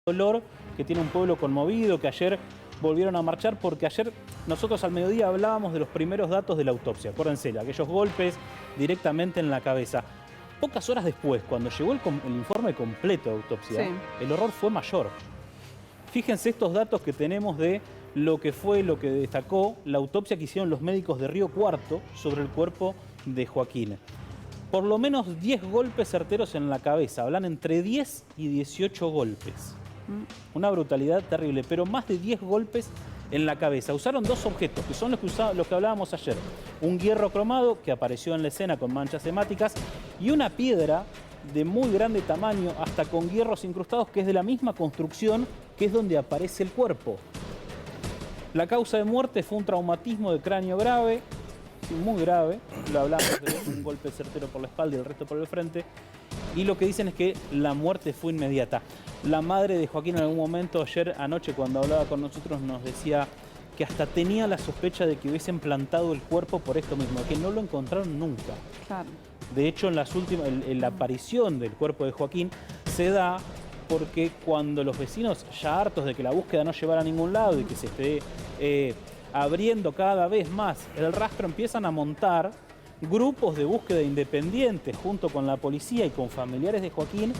dolor que tiene un pueblo conmovido, que ayer volvieron a marchar, porque ayer nosotros al mediodía hablábamos de los primeros datos de la autopsia, acuérdense, aquellos golpes directamente en la cabeza. Pocas horas después, cuando llegó el informe completo de autopsia, el horror fue mayor. Fíjense estos datos que tenemos de lo que fue, lo que destacó la autopsia que hicieron los médicos de Río Cuarto sobre el cuerpo de Joaquín. Por lo menos 10 golpes certeros en la cabeza, hablan entre 10 y 18 golpes. Una brutalidad terrible, pero más de 10 golpes en la cabeza. Usaron dos objetos, que son los que hablábamos ayer. Un hierro cromado, que apareció en la escena con manchas hemáticas, y una piedra de muy grande tamaño, hasta con hierros incrustados, que es de la misma construcción, que es donde aparece el cuerpo. La causa de muerte fue un traumatismo de cráneo grave, muy grave, lo hablamos de un golpe certero por la espalda y el resto por el frente, y lo que dicen es que la muerte fue inmediata. La madre de Joaquín en algún momento, ayer anoche cuando hablaba con nosotros, nos decía que hasta tenía la sospecha de que hubiesen plantado el cuerpo por esto mismo, que no lo encontraron nunca. Claro. De hecho, en la aparición del cuerpo de Joaquín se da porque cuando los vecinos, ya hartos de que la búsqueda no llevara a ningún lado y que se esté abriendo cada vez más el rastro, empiezan a montar grupos de búsqueda independientes junto con la policía y con familiares de Joaquín.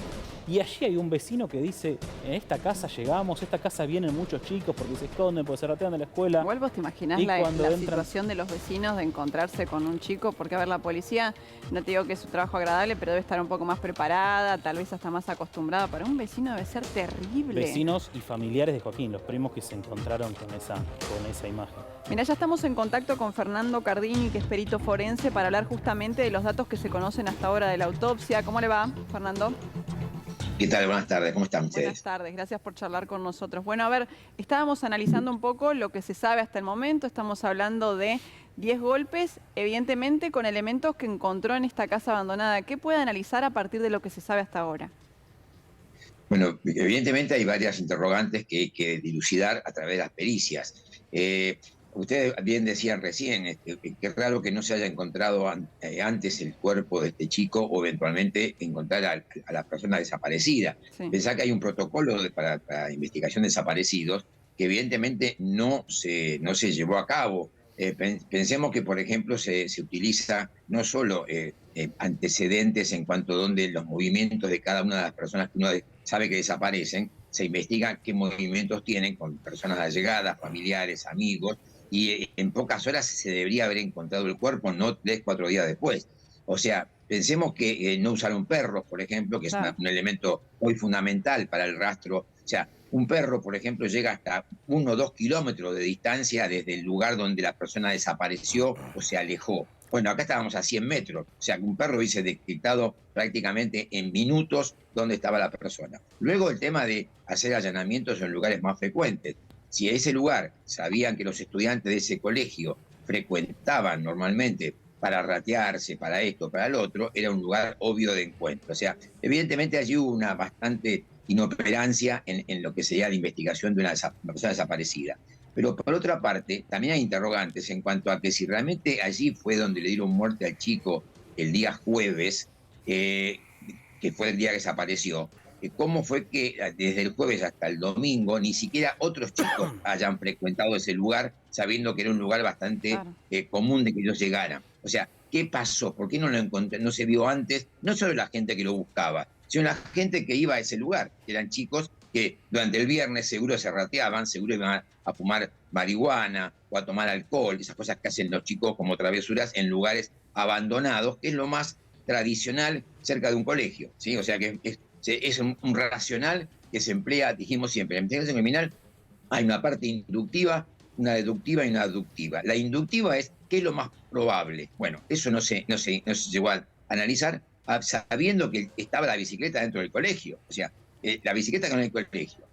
Y allí hay un vecino que dice, en esta casa llegamos, esta casa vienen muchos chicos porque se esconden, porque se ratean de la escuela. Igual vos te imaginás la situación de los vecinos de encontrarse con un chico, porque a ver, la policía, no te digo que es su trabajo agradable, pero debe estar un poco más preparada, tal vez hasta más acostumbrada. Para un vecino debe ser terrible. Vecinos y familiares de Joaquín, los primos que se encontraron con esa imagen. Mirá, ya estamos en contacto con Fernando Cardini, que es perito forense, para hablar justamente de los datos que se conocen hasta ahora de la autopsia. ¿Cómo le va, Fernando? ¿Qué tal? Buenas tardes, ¿cómo están ustedes? Buenas tardes, gracias por charlar con nosotros. Bueno, a ver, estábamos analizando un poco lo que se sabe hasta el momento, estamos hablando de 10 golpes, evidentemente con elementos que encontró en esta casa abandonada. ¿Qué puede analizar a partir de lo que se sabe hasta ahora? Bueno, evidentemente hay varias interrogantes que hay que dilucidar a través de las pericias. Ustedes bien decían recién, que raro que no se haya encontrado antes el cuerpo de este chico o eventualmente encontrar a la persona desaparecida. Sí. Pensá que hay un protocolo para investigación de desaparecidos que evidentemente no se llevó a cabo. Pensemos que, por ejemplo, se utiliza no solo antecedentes en cuanto a dónde los movimientos de cada una de las personas que uno sabe que desaparecen, se investiga qué movimientos tienen con personas allegadas, familiares, amigos, y en pocas horas se debería haber encontrado el cuerpo, no 3 o 4 días después. O sea, pensemos que no usaron perros, por ejemplo, que es un elemento muy fundamental para el rastro. O sea, un perro, por ejemplo, llega hasta 1 o 2 kilómetros de distancia desde el lugar donde la persona desapareció o se alejó. Bueno, acá estábamos a 100 metros, o sea que un perro hubiese detectado prácticamente en minutos dónde estaba la persona. Luego el tema de hacer allanamientos en lugares más frecuentes. Si ese lugar sabían que los estudiantes de ese colegio frecuentaban normalmente para ratearse, para esto, para lo otro, era un lugar obvio de encuentro. O sea, evidentemente allí hubo una bastante inoperancia en lo que sería la investigación de una persona desaparecida. Pero por otra parte, también hay interrogantes en cuanto a que si realmente allí fue donde le dieron muerte al chico el día jueves, que fue el día que desapareció, cómo fue que desde el jueves hasta el domingo ni siquiera otros chicos hayan frecuentado ese lugar, sabiendo que era un lugar bastante común de que ellos llegaran. O sea, ¿qué pasó? ¿Por qué no lo encontré? No se vio antes, no solo la gente que lo buscaba, sino la gente que iba a ese lugar, que eran chicos que durante el viernes seguro se rateaban, seguro iban a fumar marihuana o a tomar alcohol, esas cosas que hacen los chicos como travesuras en lugares abandonados, que es lo más tradicional cerca de un colegio, ¿sí? O sea que es un racional que se emplea, dijimos siempre, en la investigación criminal hay una parte inductiva, una deductiva y una aductiva. La inductiva es ¿qué es lo más probable? Bueno, eso no se llegó a analizar sabiendo que estaba la bicicleta dentro del colegio, o sea, la bicicleta con el colegio,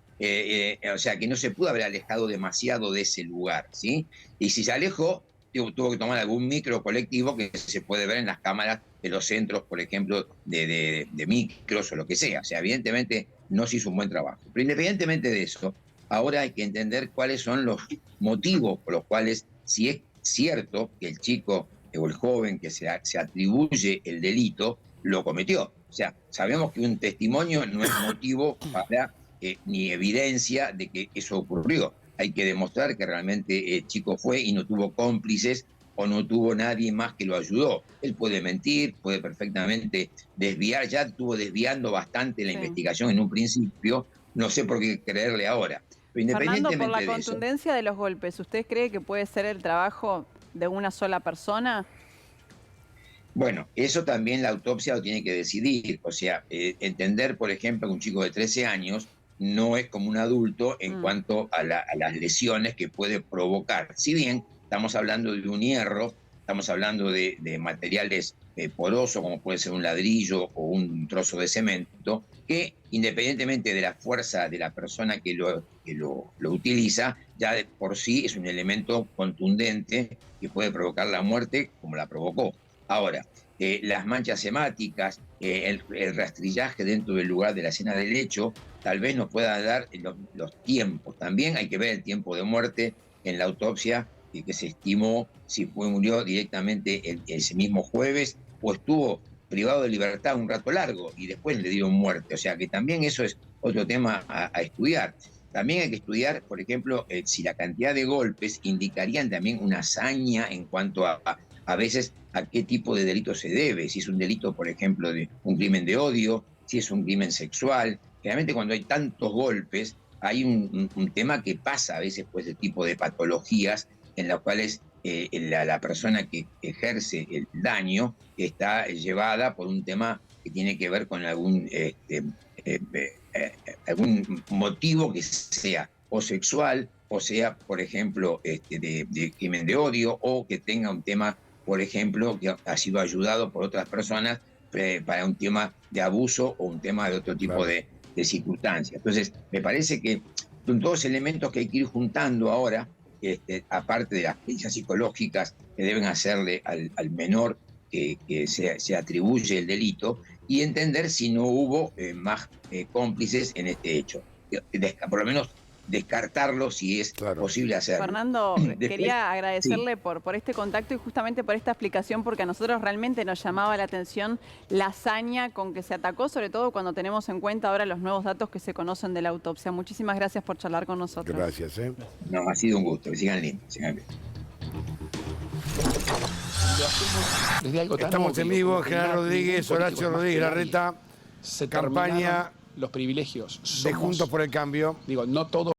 o sea, que no se pudo haber alejado demasiado de ese lugar, ¿sí? Y si se alejó, tuvo que tomar algún micro colectivo que se puede ver en las cámaras de los centros, por ejemplo, de micros o lo que sea. O sea, evidentemente no se hizo un buen trabajo. Pero independientemente de eso, ahora hay que entender cuáles son los motivos por los cuales, si es cierto que el chico o el joven que se atribuye el delito, lo cometió. O sea, sabemos que un testimonio no es motivo para ni evidencia de que eso ocurrió. Hay que demostrar que realmente el chico fue y no tuvo cómplices o no tuvo nadie más que lo ayudó. Él puede mentir, puede perfectamente desviar, ya estuvo desviando bastante la investigación en un principio, no sé por qué creerle ahora. Pero Fernando, por independientemente la de eso, contundencia de los golpes, ¿usted cree que puede ser el trabajo de una sola persona? bueno, eso también la autopsia lo tiene que decidir. O sea, entender, por ejemplo, que un chico de 13 años no es como un adulto en cuanto a las lesiones que puede provocar. Si bien estamos hablando de un hierro, estamos hablando de materiales porosos, como puede ser un ladrillo o un trozo de cemento, que independientemente de la fuerza de la persona que lo utiliza, ya de por sí es un elemento contundente que puede provocar la muerte como la provocó. Ahora, las manchas hemáticas, el rastrillaje dentro del lugar de la escena del hecho, tal vez nos pueda dar los tiempos. También hay que ver el tiempo de muerte en la autopsia que se estimó si murió directamente ese mismo jueves o estuvo privado de libertad un rato largo y después le dieron muerte. O sea que también eso es otro tema a estudiar. También hay que estudiar, por ejemplo, si la cantidad de golpes indicarían también una hazaña en cuanto a veces a qué tipo de delito se debe, si es un delito, por ejemplo, de un crimen de odio, si es un crimen sexual. Generalmente cuando hay tantos golpes hay un tema que pasa a veces pues de tipo de patologías en las cuales la persona que ejerce el daño está llevada por un tema que tiene que ver con algún motivo que sea o sexual, o sea, por ejemplo, de crimen de odio, o que tenga un tema, por ejemplo, que ha sido ayudado por otras personas para un tema de abuso o un tema de otro tipo de circunstancias. Entonces, me parece que son todos elementos que hay que ir juntando ahora, aparte de las pericias psicológicas que deben hacerle al menor que se atribuye el delito, y entender si no hubo más cómplices en este hecho. Por lo menos descartarlo si es posible hacerlo. Fernando, Después, quería agradecerle sí. por este contacto y justamente por esta explicación, porque a nosotros realmente nos llamaba la atención la hazaña con que se atacó, sobre todo cuando tenemos en cuenta ahora los nuevos datos que se conocen de la autopsia. Muchísimas gracias por charlar con nosotros. Gracias. No, ha sido un gusto. Que sigan lindos. Sigan bien. Estamos en vivo, General Rodríguez, Horacio Rodríguez Larreta, campaña los privilegios. de Juntos por el Cambio. Digo, no todo